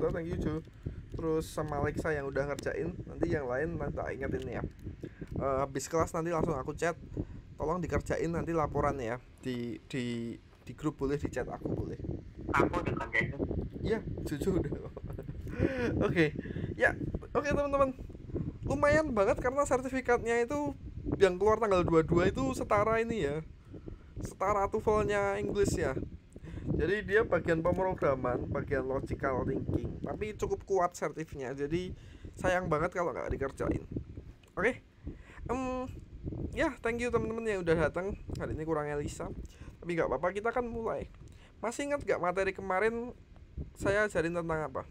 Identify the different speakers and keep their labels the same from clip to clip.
Speaker 1: halo, thank you Jo. Terus sama Alexa yang udah ngerjain. Nanti yang lain nanti tak ingetin ya. Habis kelas nanti langsung aku chat. Tolong dikerjain nanti laporan ya. Di grup boleh, di chat aku boleh.
Speaker 2: Aku dikerjain.
Speaker 1: Iya, jujur udah. Oke. Ya, oke teman-teman. Lumayan banget karena sertifikatnya itu yang keluar tanggal 22 itu setara ini ya. Setara TOEFL-nya English ya. Jadi dia bagian pemrograman, bagian logical thinking, tapi cukup kuat sertifnya. Jadi sayang banget kalau nggak dikerjain. Oke, ya thank you teman-teman yang udah datang. Hari ini kurang Elisa, tapi nggak apa-apa, kita akan mulai. Masih ingat nggak materi kemarin saya ajarin tentang apa?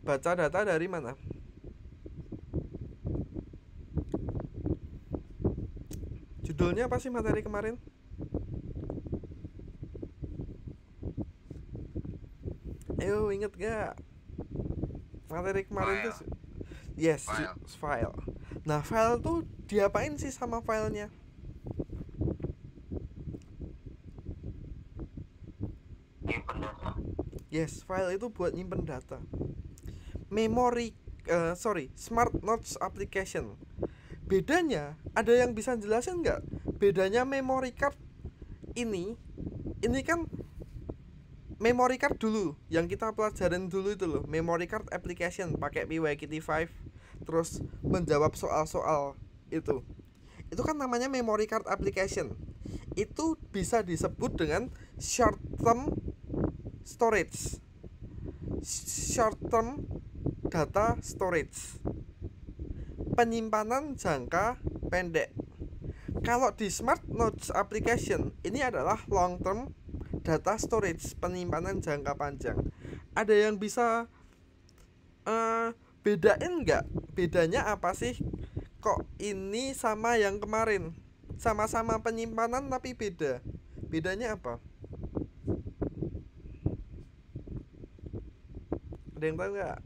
Speaker 1: Baca data dari mana? Judulnya apa sih materi kemarin? Ayo inget gak? Materi kemarin tuh yes, file. Nah, file tuh diapain sih sama filenya?
Speaker 2: Nyimpen data.
Speaker 1: Yes, file itu buat nyimpen data. Memory, Smart Notes application. Bedanya, ada yang bisa jelasin nggak? Bedanya memory card ini kan memory card dulu yang kita pelajarin dulu itu loh, memory card application pakai PyKit5 terus menjawab soal-soal itu kan namanya memory card application. Itu bisa disebut dengan short term storage, short term data storage, penyimpanan jangka pendek. Kalau di Smart Notes application ini adalah long term data storage, penyimpanan jangka panjang. Ada yang bisa bedain nggak? Bedanya apa sih? Kok ini sama yang kemarin? Sama-sama penyimpanan tapi beda. Bedanya apa? Ada yang tahu nggak?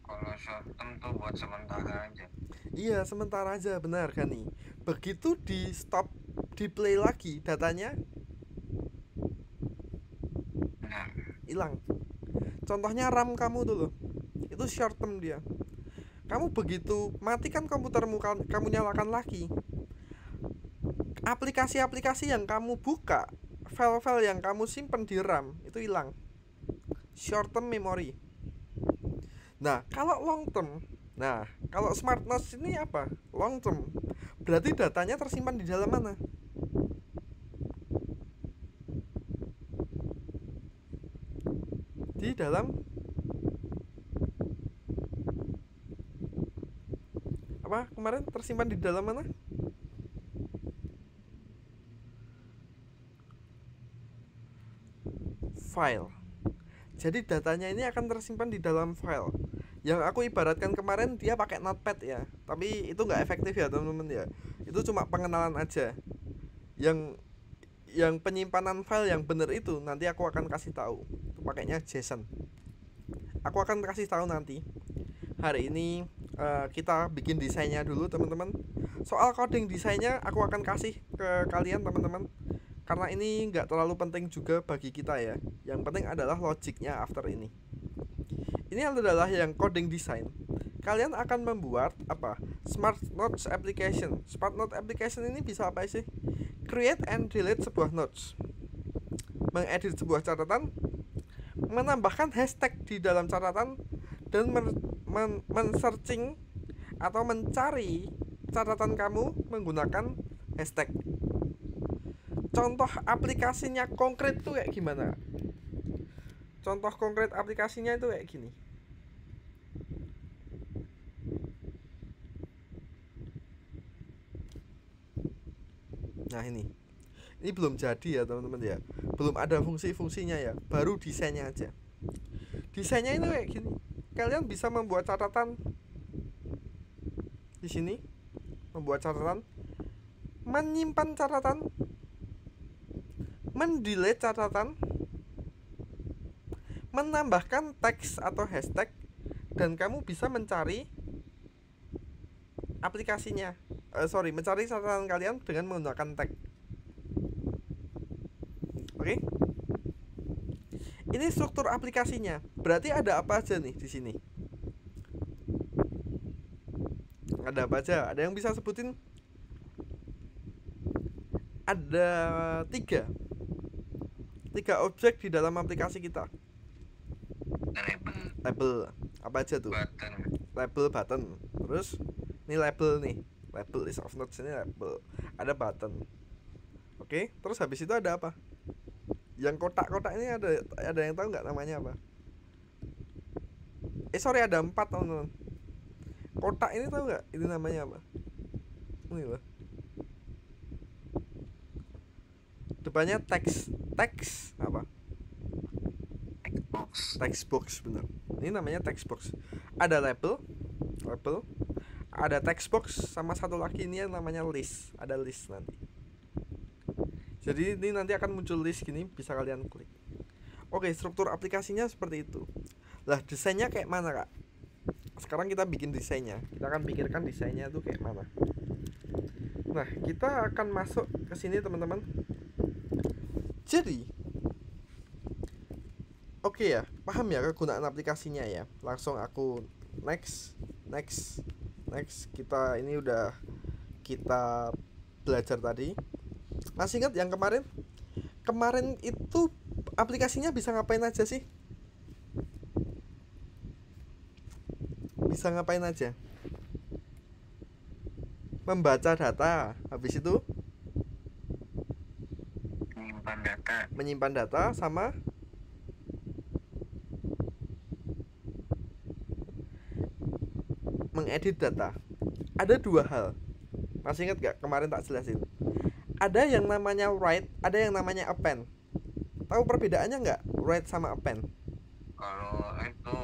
Speaker 2: Kalau short term tuh buat sementara aja.
Speaker 1: Iya, sementara aja, benar kan nih. Begitu di stop, di play lagi datanya hilang. Contohnya RAM kamu dulu, itu short term dia. Kamu begitu matikan komputermu, kamu nyalakan lagi, aplikasi-aplikasi yang kamu buka, file-file yang kamu simpen di RAM itu hilang. Short term memory. Nah, kalau long term, kalau Smart Notes ini apa? Long term. Berarti datanya tersimpan di dalam mana? Di dalam apa? Kemarin tersimpan di dalam mana? File. Jadi datanya ini akan tersimpan di dalam file. Yang aku ibaratkan kemarin dia pakai notepad ya, tapi itu nggak efektif ya teman-teman ya. Itu cuma pengenalan aja. Yang penyimpanan file yang benar itu nanti aku akan kasih tahu. Itu pakainya JSON. Aku akan kasih tahu nanti. Hari ini kita bikin desainnya dulu teman-teman. Soal coding desainnya aku akan kasih ke kalian teman-teman, karena ini nggak terlalu penting juga bagi kita ya. Yang penting adalah logiknya after ini. Ini adalah yang coding design. Kalian akan membuat apa? Smart Notes application. Smart Note application ini bisa apa sih? Create and delete sebuah notes, mengedit sebuah catatan, menambahkan hashtag di dalam catatan, dan men-searching atau mencari catatan kamu menggunakan hashtag. Contoh aplikasinya konkret tuh kayak gimana? Contoh konkret aplikasinya itu kayak gini. Nah ini belum jadi ya teman-teman ya, belum ada fungsi-fungsinya ya, baru desainnya aja. Desainnya itu kayak gini. Kalian bisa membuat catatan di sini, membuat catatan, menyimpan catatan, mendelete catatan, menambahkan teks atau hashtag, dan kamu bisa mencari aplikasinya. Mencari catatan kalian dengan menggunakan tag. Oke? Ini struktur aplikasinya. Berarti ada apa aja nih di sini? Ada apa aja? Ada yang bisa sebutin? Ada tiga objek di dalam aplikasi kita. Label apa aja tuh?
Speaker 2: Button.
Speaker 1: Label button. Terus ini label nih. Label list of nodes, ini label. Ada button. Oke, terus habis itu ada apa? Yang kotak-kotak ini ada yang tahu nggak namanya apa? Sorry, ada 4 teman-teman. Kotak ini tahu nggak? Ini namanya apa? Ini loh. Depannya teks apa? Text box, bener. Ini namanya text box. Ada label, ada text box, sama satu lagi ini yang namanya list. Ada list nanti. Jadi ini nanti akan muncul list gini, bisa kalian klik. Oke, struktur aplikasinya seperti itu. Lah, desainnya kayak mana, Kak? Sekarang kita bikin desainnya. Kita akan pikirkan desainnya tuh kayak mana. Nah, kita akan masuk ke sini, teman-teman. Jadi, oke ya, paham ya kegunaan aplikasinya ya. Langsung aku next. Kita ini udah kita belajar tadi. Masih ingat yang kemarin? Kemarin itu aplikasinya bisa ngapain aja sih? Bisa ngapain aja? Membaca data. Habis itu menyimpan data sama mengedit data. Ada dua hal. Masih ingat gak kemarin tak jelasin? Ada yang namanya write, ada yang namanya append. Tahu perbedaannya nggak write sama append?
Speaker 2: Kalau itu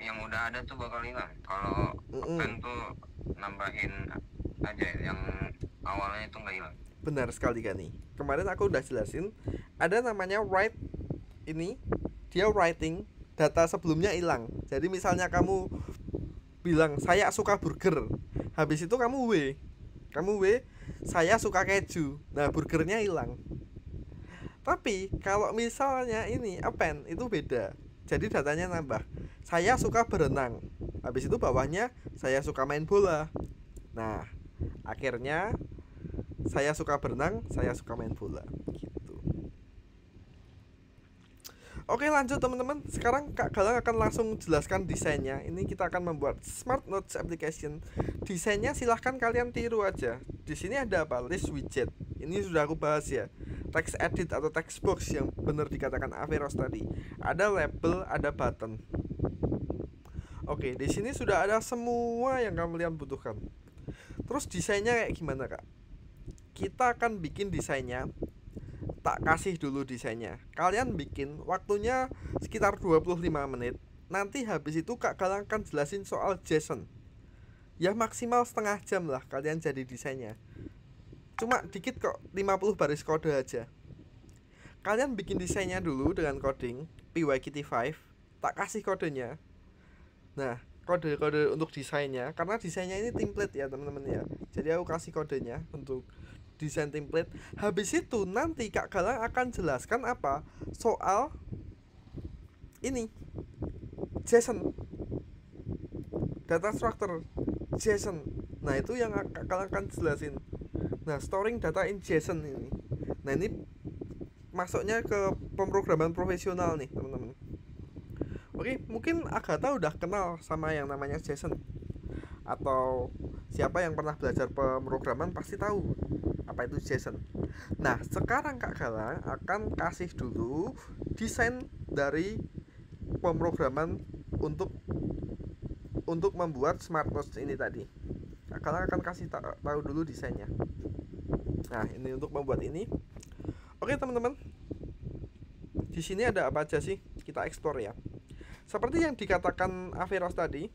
Speaker 2: yang udah ada tuh bakal hilang. Kalau append tuh nambahin aja, yang awalnya itu nggak hilang.
Speaker 1: Benar sekali kan nih. Kemarin aku udah jelasin. Ada namanya write, ini dia writing, data sebelumnya hilang. Jadi misalnya kamu bilang saya suka burger, habis itu kamu w saya suka keju, nah burgernya hilang. Tapi kalau misalnya ini append, itu beda. Jadi datanya nambah, saya suka berenang, habis itu bawahnya saya suka main bola. Nah, akhirnya saya suka berenang, saya suka main bola gitu. Oke, lanjut teman-teman. Sekarang Kak Galang akan langsung jelaskan desainnya. Ini kita akan membuat Smart Notes application. Desainnya silahkan kalian tiru aja. Di sini ada apa? List widget. Ini sudah aku bahas ya. Text edit atau text box yang benar dikatakan Averos tadi. Ada label, ada button. Oke, di sini sudah ada semua yang kalian butuhkan. Terus desainnya kayak gimana, Kak? Kita akan bikin desainnya. Tak kasih dulu desainnya. Kalian bikin, waktunya sekitar 25 menit. Nanti habis itu Kak Galang akan jelasin soal JSON. Ya maksimal setengah jam lah kalian jadi desainnya. Cuma dikit kok, 50 baris kode aja. Kalian bikin desainnya dulu dengan coding PyKit5. Tak kasih kodenya. Nah, kode-kode untuk desainnya, karena desainnya ini template ya teman-teman ya. Jadi aku kasih kodenya untuk desain template. Habis itu nanti Kak Galang akan jelaskan apa? Soal ini JSON, data structure JSON. Nah, itu yang Kak Galang akan jelasin. Nah, storing data in JSON ini. Nah, ini masuknya ke pemrograman profesional nih, teman-teman. Oke, mungkin Agatha udah kenal sama yang namanya JSON. Atau siapa yang pernah belajar pemrograman pasti tahu apa itu JSON. Nah, sekarang Kak Galang akan kasih dulu desain dari pemrograman untuk membuat Smart Notes ini tadi. Kak Galang akan kasih tahu dulu desainnya. Nah, ini untuk membuat ini. Oke, teman-teman. Di sini ada apa aja sih? Kita explore ya. Seperti yang dikatakan Averos tadi,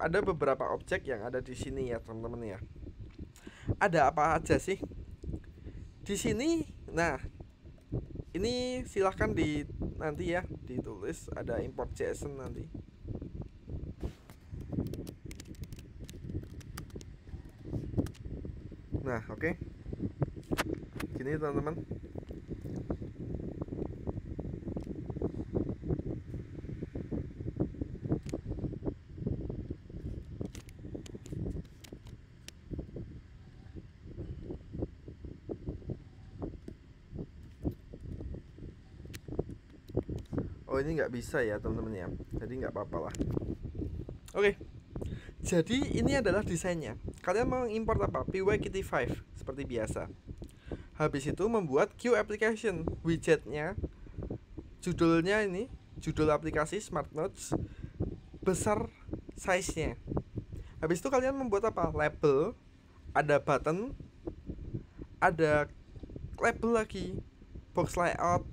Speaker 1: ada beberapa objek yang ada di sini ya, teman-teman ya. Ada apa aja sih di sini? Nah, ini silahkan nanti ya ditulis, ada import JSON nanti. Nah, oke. gini teman-teman. Oh ini nggak bisa ya teman-teman ya, jadi nggak apa-apa lah. Oke, jadi ini adalah desainnya. Kalian mau import apa? PyKitty5 seperti biasa. Habis itu membuat Q application, widgetnya, judulnya ini, judul aplikasi Smart Notes, besar size-nya. Habis itu kalian membuat apa? Label, ada button, ada label lagi, box layout,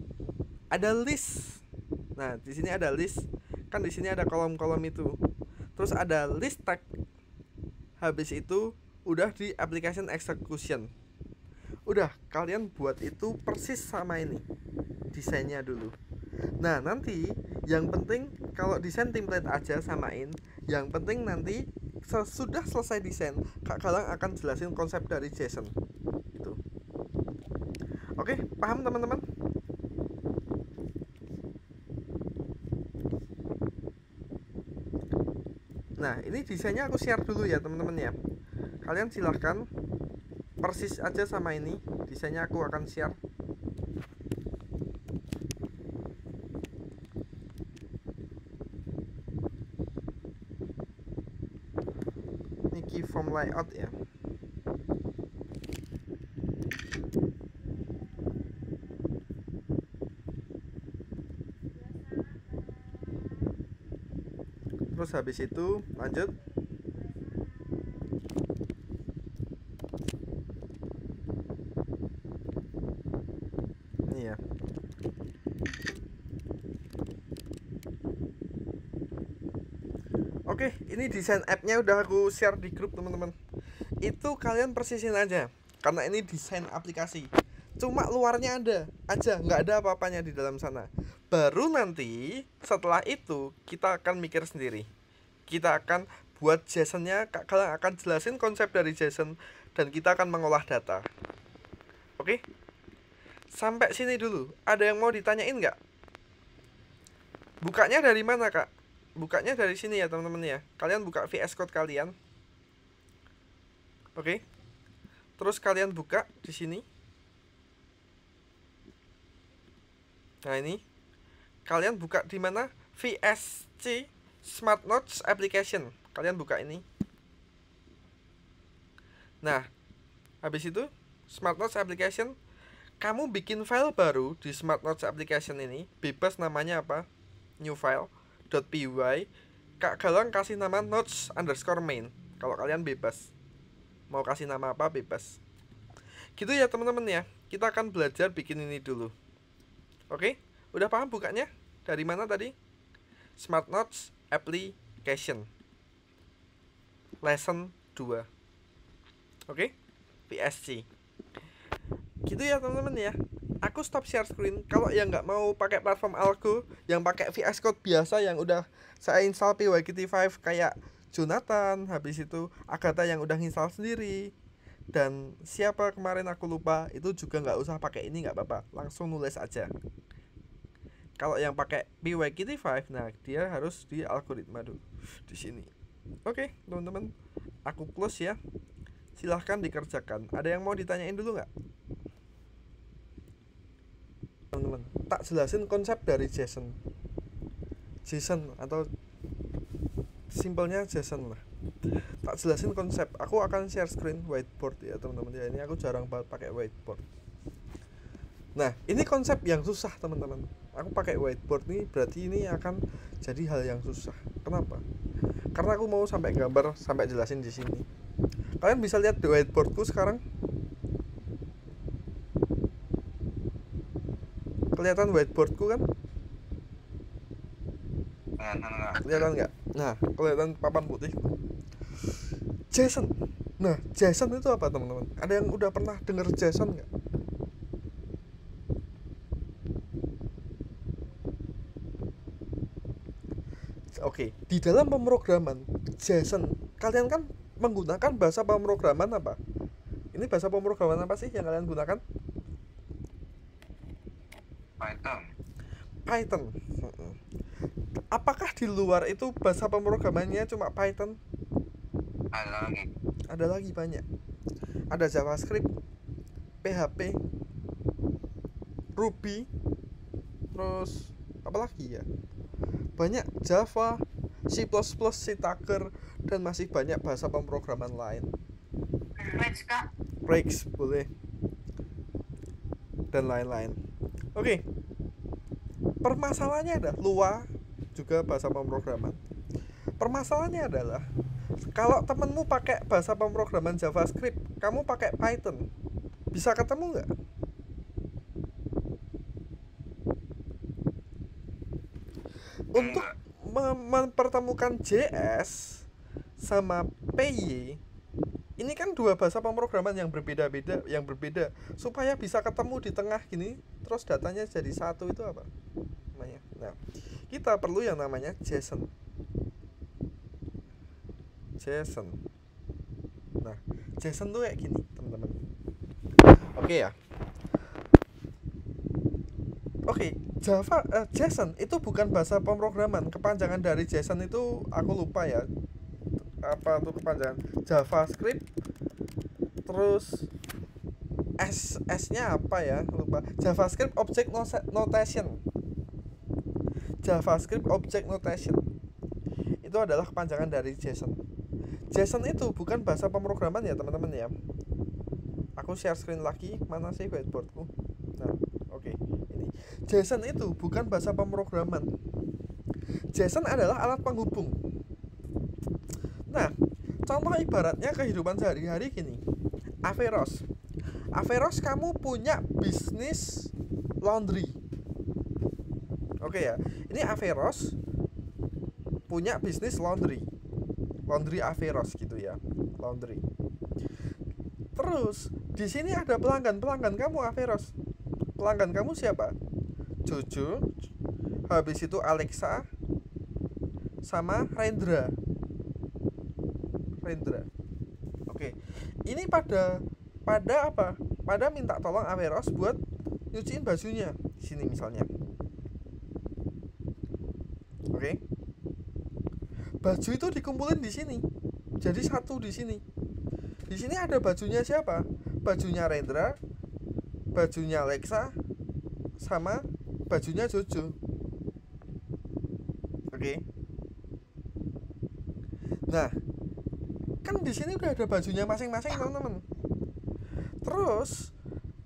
Speaker 1: ada list. Nah, di sini ada list. Kan di sini ada kolom-kolom itu. Terus ada list tag. Habis itu udah di application execution. Udah, kalian buat itu persis sama ini. Desainnya dulu. Nah, nanti yang penting kalau desain template aja samain. Yang penting nanti sesudah selesai desain, Kak Galang akan jelasin konsep dari JSON. Gitu. Oke, paham teman-teman? Nah, ini desainnya aku share dulu ya teman-teman ya. Kalian silahkan persis aja sama ini. Desainnya aku akan share. Ini key form layout ya. Terus habis itu lanjut. Ini ya. Oke, ini desain app-nya udah aku share di grup teman-teman. Itu kalian persisin aja, karena ini desain aplikasi. Cuma luarnya ada aja, nggak ada apa-apanya di dalam sana. Baru nanti setelah itu kita akan mikir sendiri. Kita akan buat JSON-nya, kalian akan jelasin konsep dari JSON dan kita akan mengolah data. Oke? Sampai sini dulu. Ada yang mau ditanyain nggak? Bukanya dari mana, Kak? Bukanya dari sini ya, teman-teman ya. Kalian buka VS Code kalian. Oke. Terus kalian buka di sini. Nah, ini. Kalian buka di mana? VSC Smart Notes Application. Kalian buka ini. Nah, habis itu Smart Notes Application, kamu bikin file baru di Smart Notes Application ini, bebas namanya apa? New file .py. Kak Galang kasih nama notes_main. Kalau kalian bebas. Mau kasih nama apa bebas. Gitu ya teman-teman ya. Kita akan belajar bikin ini dulu. Oke? Udah paham bukanya? Dari mana tadi? Smart Notes Application Lesson 2. Oke? VSC. Gitu ya teman-teman ya. Aku stop share screen. Kalau yang nggak mau pakai platform Algo, yang pakai VS Code biasa yang udah saya install PyKitty5 kayak Jonathan, habis itu Agatha yang udah install sendiri, dan siapa kemarin aku lupa, itu juga nggak usah pakai ini, nggak apa-apa, langsung nulis aja. Kalau yang pakai PyKitty5, nah dia harus di algoritma dulu di sini. Oke teman-teman, aku close ya. Silahkan dikerjakan. Ada yang mau ditanyain dulu nggak? Teman-teman, tak jelasin konsep dari JSON atau simpelnya JSON lah. Tak jelasin konsep. Aku akan share screen whiteboard ya teman-teman ya. Ini aku jarang banget pakai whiteboard. Nah, ini konsep yang susah teman-teman. Aku pakai whiteboard nih, berarti ini akan jadi hal yang susah. Kenapa? Karena aku mau sampai gambar, sampai jelasin di sini. Kalian bisa lihat di whiteboardku sekarang. Kelihatan whiteboardku kan? Kelihatan nggak? Nah, kelihatan papan putih. JSON. Nah, JSON itu apa teman-teman? Ada yang udah pernah dengar JSON nggak? Oke, di dalam pemrograman JSON, kalian kan menggunakan bahasa pemrograman apa? Ini bahasa pemrograman apa sih yang kalian gunakan?
Speaker 2: Python.
Speaker 1: Python. Apakah di luar itu bahasa pemrogramannya cuma Python?
Speaker 2: Ada lagi.
Speaker 1: Ada lagi banyak. Ada JavaScript, PHP, Ruby, terus apa lagi ya? Banyak, Java, C++, Citaker, dan masih banyak bahasa pemrograman lain.
Speaker 3: Rex kak.
Speaker 1: Rex boleh, dan lain-lain. Oke. Permasalahannya ada Lua juga bahasa pemrograman. Permasalahannya adalah kalau temenmu pakai bahasa pemrograman JavaScript, kamu pakai Python, bisa ketemu nggak? Untuk mempertemukan JS sama PY, ini kan dua bahasa pemrograman yang berbeda, supaya bisa ketemu di tengah gini, terus datanya jadi satu, itu apa namanya? Nah, kita perlu yang namanya JSON. Nah, JSON tuh kayak gini, teman-teman. Oke ya. Oke, JSON itu bukan bahasa pemrograman. Kepanjangan dari JSON itu aku lupa ya. Apa tuh kepanjangan? JavaScript. Terus S-nya apa ya? Lupa. JavaScript Object Notation. JavaScript Object Notation. Itu adalah kepanjangan dari JSON. JSON itu bukan bahasa pemrograman ya, teman-teman ya. Aku share screen lagi. Mana sih whiteboardku? Nah, oke. Ini. JSON itu bukan bahasa pemrograman. JSON adalah alat penghubung. Nah, contoh ibaratnya kehidupan sehari-hari gini. Averroes, kamu punya bisnis laundry. Oke ya. Ini Averroes punya bisnis laundry Averroes gitu ya, laundry. Terus di sini ada pelanggan kamu Averroes. Pelanggan kamu siapa? Jojo, habis itu Alexa, sama Rendra. Oke. Ini pada apa? Pada minta tolong Averroes buat nyuciin bajunya di sini misalnya. Oke. Baju itu dikumpulin di sini. Jadi satu di sini. Di sini ada bajunya siapa? Bajunya Rendra, bajunya Alexa, sama bajunya Jojo. Oke. Nah, kan di sini udah ada bajunya masing-masing, teman-teman. Terus,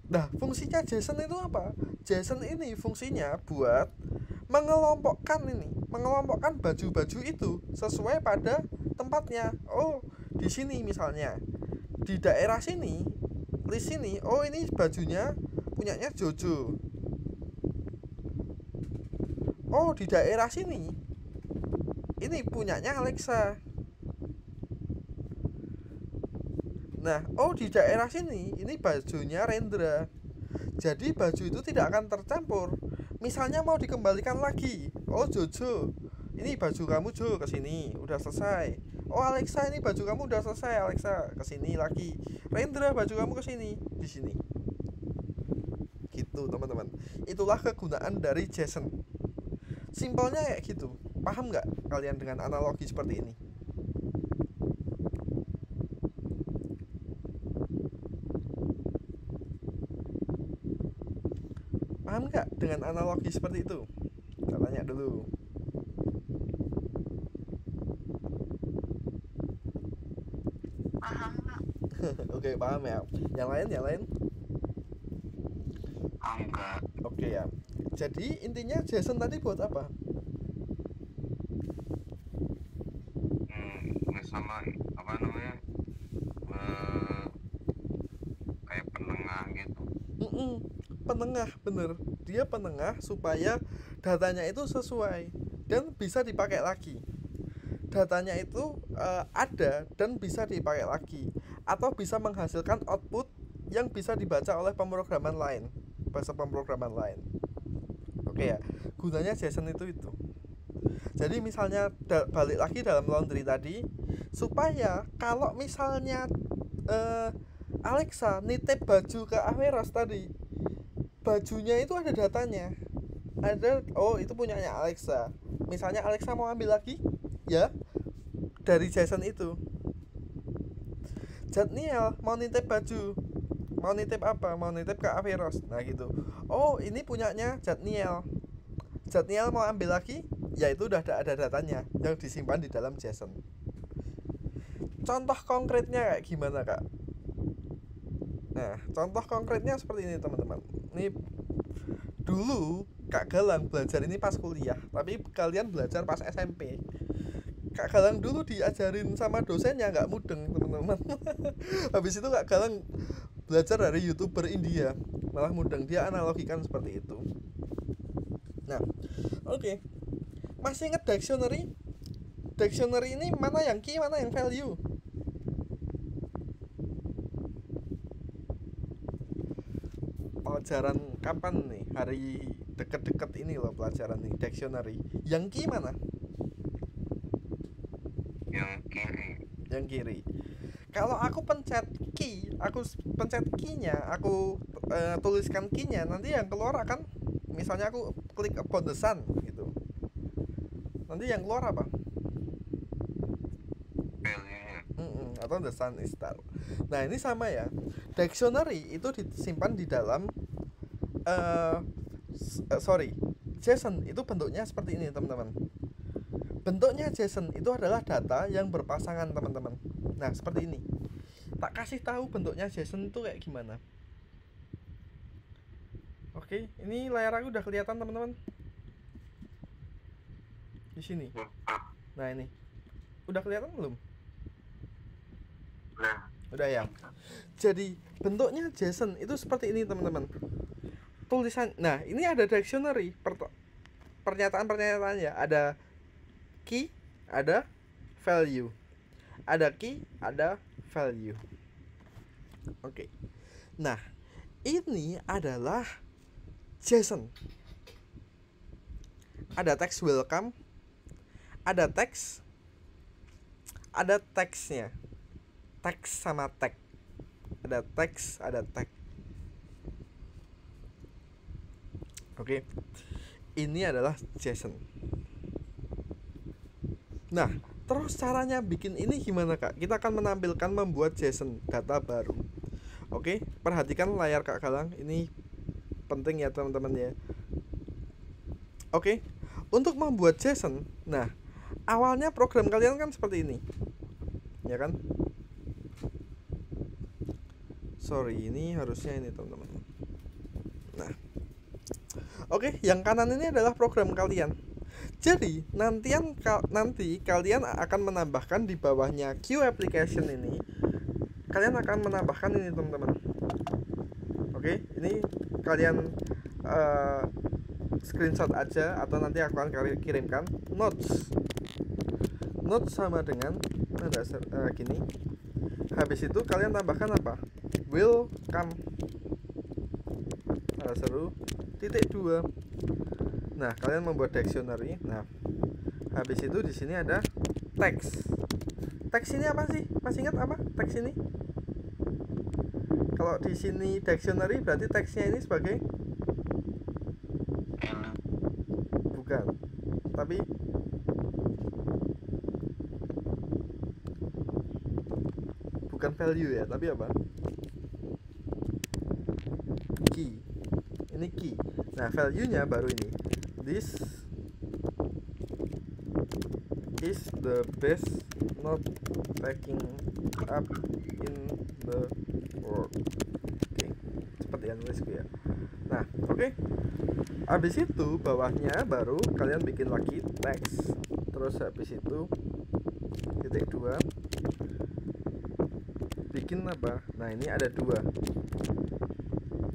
Speaker 1: nah fungsinya JSON itu apa? JSON ini fungsinya buat mengelompokkan baju-baju itu sesuai pada tempatnya. Oh, di sini misalnya, di daerah sini, list sini, oh ini bajunya punyanya Jojo. Oh, di daerah sini, ini punyanya Alexa. Nah, oh di daerah sini, ini bajunya Rendra. Jadi baju itu tidak akan tercampur. Misalnya mau dikembalikan lagi. Oh Jojo, ini baju kamu Jo, kesini, udah selesai. Oh Alexa, ini baju kamu udah selesai, Alexa, kesini lagi. Rendra, baju kamu kesini, di sini. Gitu teman-teman. Itulah kegunaan dari JSON. Simpelnya kayak gitu. Paham nggak kalian dengan analogi seperti ini? Paham nggak dengan analogi seperti itu? Kita tanya dulu.
Speaker 3: Paham kak.
Speaker 1: Oke, paham ya. Yang lain?
Speaker 2: Enggak.
Speaker 1: Oke ya. Jadi intinya JSON tadi buat apa?
Speaker 2: Sama apa namanya? Kayak penengah gitu.
Speaker 1: Penengah, bener. Dia penengah supaya datanya itu sesuai dan bisa dipakai lagi. Datanya itu ada dan bisa dipakai lagi, atau bisa menghasilkan output yang bisa dibaca oleh pemrograman lain, bahasa pemrograman lain. Oke ya, gunanya JSON itu. Jadi misalnya balik lagi dalam laundry tadi, supaya kalau misalnya Alexa nitip baju ke Averroes tadi, bajunya itu ada datanya. ada, oh itu punyanya Alexa. Misalnya Alexa mau ambil lagi, ya dari JSON itu. Jadniel mau nitip baju, mau nitip apa, mau nitip ke Averos, nah gitu. Oh ini punyanya Jadniel. Jadniel mau ambil lagi, ya itu udah ada datanya yang disimpan di dalam JSON. Contoh konkretnya kayak gimana kak? Nah contoh konkretnya seperti ini teman-teman. Ini dulu Kak Galang belajar ini pas kuliah, tapi kalian belajar pas SMP. Kak Galang dulu diajarin sama dosennya nggak mudeng teman-teman. Habis itu Kak Galang belajar dari YouTuber India, malah mudeng. Dia analogikan seperti itu. Nah, oke. Masih ingat dictionary? Dictionary ini mana yang key, mana yang value? Pelajaran kapan nih? Hari deket-deket ini loh pelajaran nih, dictionary. Yang key mana?
Speaker 2: Yang kiri.
Speaker 1: Yang kiri. Kalau aku pencet key, aku pencet key-nya, aku tuliskan key-nya, nanti yang keluar akan, misalnya aku klik about the sun gitu. Nanti yang keluar apa?
Speaker 2: Value-nya.
Speaker 1: Atau the sun is star. Nah ini sama ya. Dictionary itu disimpan di dalam JSON itu bentuknya seperti ini teman-teman. Bentuknya JSON itu adalah data yang berpasangan teman-teman. Nah seperti ini. Tak kasih tahu bentuknya JSON itu kayak gimana. Oke, ini layar aku udah kelihatan teman-teman. Di sini. Nah ini. Udah kelihatan belum? Udah ya. Jadi bentuknya JSON itu seperti ini teman-teman. Tulisan. Nah, ini ada dictionary. Pernyataan-pernyataan ya. Ada key, ada value. Ada key, ada value. Oke. Nah, ini adalah JSON. Ada teks welcome, ada teks, ada teksnya. Teks sama tag. Ada teks, ada tag. Oke. Ini adalah JSON. Nah, terus caranya bikin ini gimana kak? Kita akan menampilkan membuat JSON data baru. Oke, perhatikan layar Kak Galang. Ini penting ya teman-teman ya. Oke, untuk membuat JSON, nah awalnya program kalian kan seperti ini, ya kan? Sorry, ini harusnya ini teman-teman. Nah, oke, yang kanan ini adalah program kalian. Jadi nanti kalian akan menambahkan di bawahnya Q application ini. Kalian akan menambahkan ini teman-teman. Oke, ini kalian screenshot aja atau nanti aku akan kirimkan notes. Notes sama dengan gini. Habis itu kalian tambahkan apa? Will come. Seru. Titik 2. Nah, kalian membuat dictionary. Nah, habis itu di sini ada teks. Teks ini apa sih? Masih ingat apa teks ini? Kalau di sini dictionary berarti teksnya ini sebagai bukan, tapi bukan value ya, tapi apa? Key. Ini key. Nah, value-nya baru ini. This is the best note taking up in the world. Oke, seperti yang nulisku ya. Nah, oke. Habis itu bawahnya baru kalian bikin lagi teks. Terus habis itu titik 2 bikin apa? Nah, ini ada 2.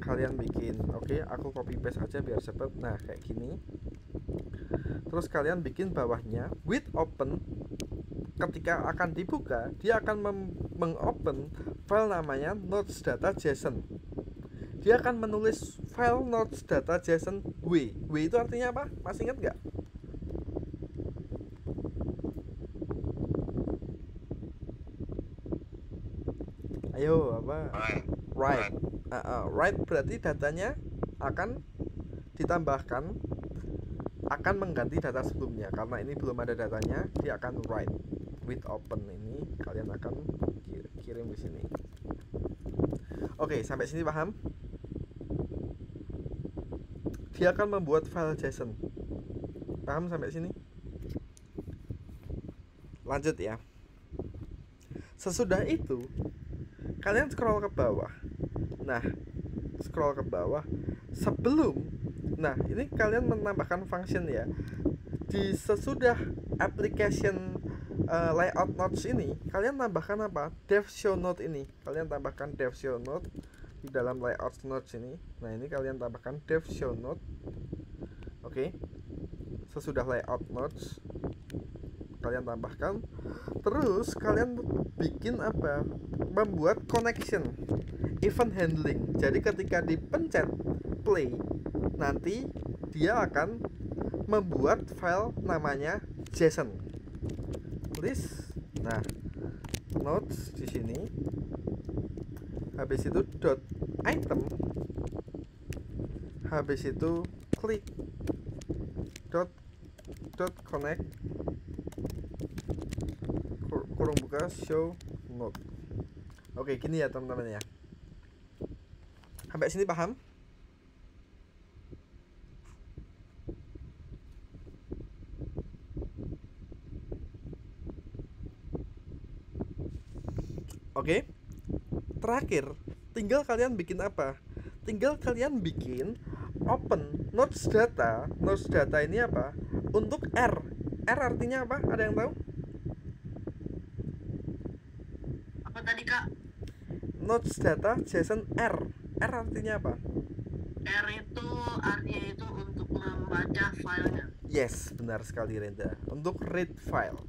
Speaker 1: Kalian bikin, oke, aku copy paste aja biar cepet. Nah, kayak gini. Terus kalian bikin bawahnya with open. Ketika akan dibuka, dia akan mengopen file namanya notes data JSON. Dia akan menulis file notes data JSON W. W itu artinya apa? Masih ingat nggak? Ayo, apa? Right. Right berarti datanya akan ditambahkan akan mengganti data sebelumnya. Karena ini belum ada datanya, dia akan write with open. Ini kalian akan kirim ke sini. Oke, sampai sini paham? Dia akan membuat file JSON. Paham sampai sini? Lanjut ya. Sesudah itu kalian scroll ke bawah. Nah, scroll ke bawah sebelum, nah ini kalian menambahkan function ya. Di sesudah application layout notes ini, kalian tambahkan apa? Dev show note ini. Kalian tambahkan dev show note di dalam layout notes ini. Nah, ini kalian tambahkan dev show note. Oke. Sesudah layout notes kalian tambahkan. Terus kalian bikin apa? Membuat connection, event handling. Jadi ketika dipencet play, nanti dia akan membuat file namanya JSON. List. Nah, notes di sini. Habis itu dot item. Habis itu klik dot connect kurung buka show note. Oke, gini ya teman-teman ya. Sampai sini paham? Oke. Terakhir, tinggal kalian bikin apa? Tinggal kalian bikin open notes data. Notes data ini apa? Untuk R. R artinya apa? Ada yang tahu?
Speaker 3: Apa tadi Kak?
Speaker 1: Notes data JSON R. R artinya apa?
Speaker 3: R itu artinya itu untuk membaca filenya.
Speaker 1: Yes, benar sekali Renda. Untuk read file.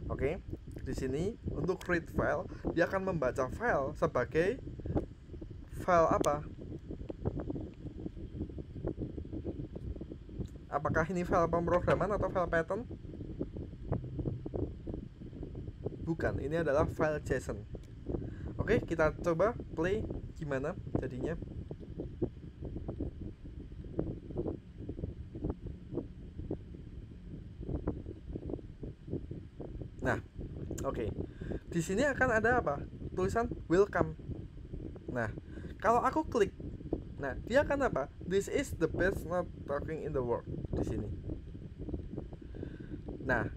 Speaker 1: Oke. Di sini untuk read file, dia akan membaca file sebagai file apa? Apakah ini file pemrograman atau file Python? Bukan, ini adalah file JSON. Oke, kita coba play gimana jadinya. Nah, oke. Di sini akan ada apa? Tulisan welcome. Nah, kalau aku klik, nah dia akan apa? This is the best networking in the world di sini. Nah,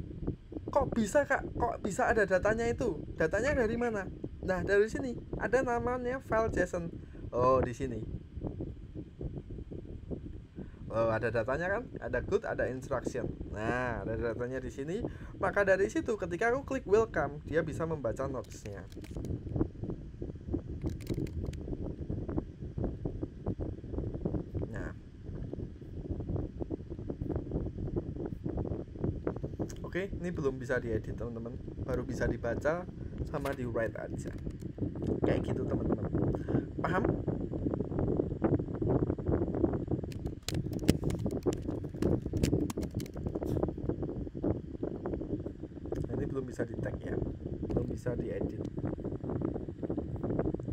Speaker 1: kok bisa Kak? Kok bisa ada datanya itu? Datanya dari mana? Nah, dari sini ada namanya file JSON. Oh, di sini. Oh, ada datanya kan? Ada good, ada instruction. Nah, ada datanya di sini. Maka dari situ ketika aku klik welcome, dia bisa membaca notes-nya. Nah. Oke, ini belum bisa diedit, teman-teman. Baru bisa dibaca sama di write aja. Kayak gitu, teman-teman. Paham? Bisa di tag ya, belum bisa diedit.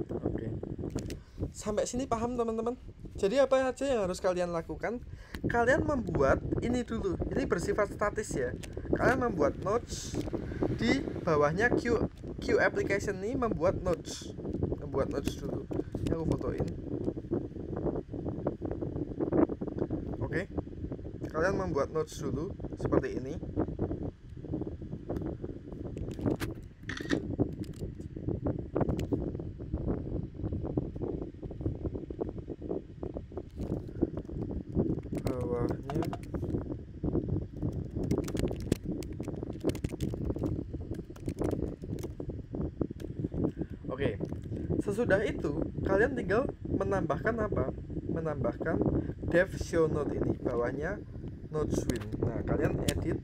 Speaker 1: Oke. Sampai sini paham teman-teman? Jadi apa aja yang harus kalian lakukan? Kalian membuat ini dulu. Ini bersifat statis ya. Kalian membuat notes di bawahnya Q application ini membuat notes. Membuat notes dulu. Ini aku fotoin. Oke. Kalian membuat notes dulu seperti ini. Oke, sesudah itu kalian tinggal menambahkan apa? Menambahkan dev show note ini bawahnya notes win. Nah, kalian edit,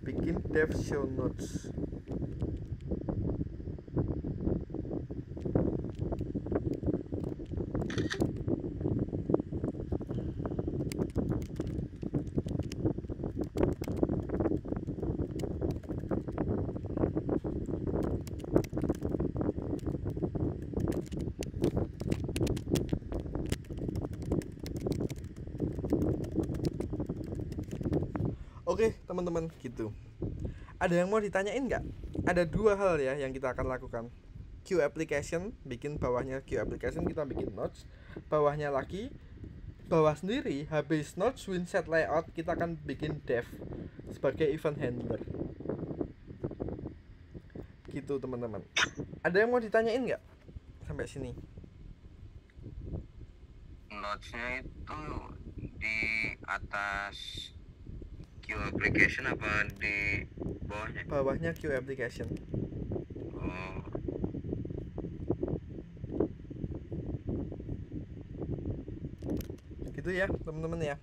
Speaker 1: bikin dev show notes. Oke teman-teman, gitu. Ada yang mau ditanyain nggak? Ada dua hal ya yang kita akan lakukan. Queue application, bikin bawahnya queue application, kita bikin nodes. Bawahnya lagi, bawah sendiri, habis nodes winset layout, kita akan bikin dev sebagai event handler. Gitu teman-teman. Ada yang mau ditanyain nggak sampai sini?
Speaker 2: Notesnya itu di atas Q application apa di bawahnya?
Speaker 1: Bawahnya queue application.
Speaker 2: Oh,
Speaker 1: Gitu ya teman-teman ya.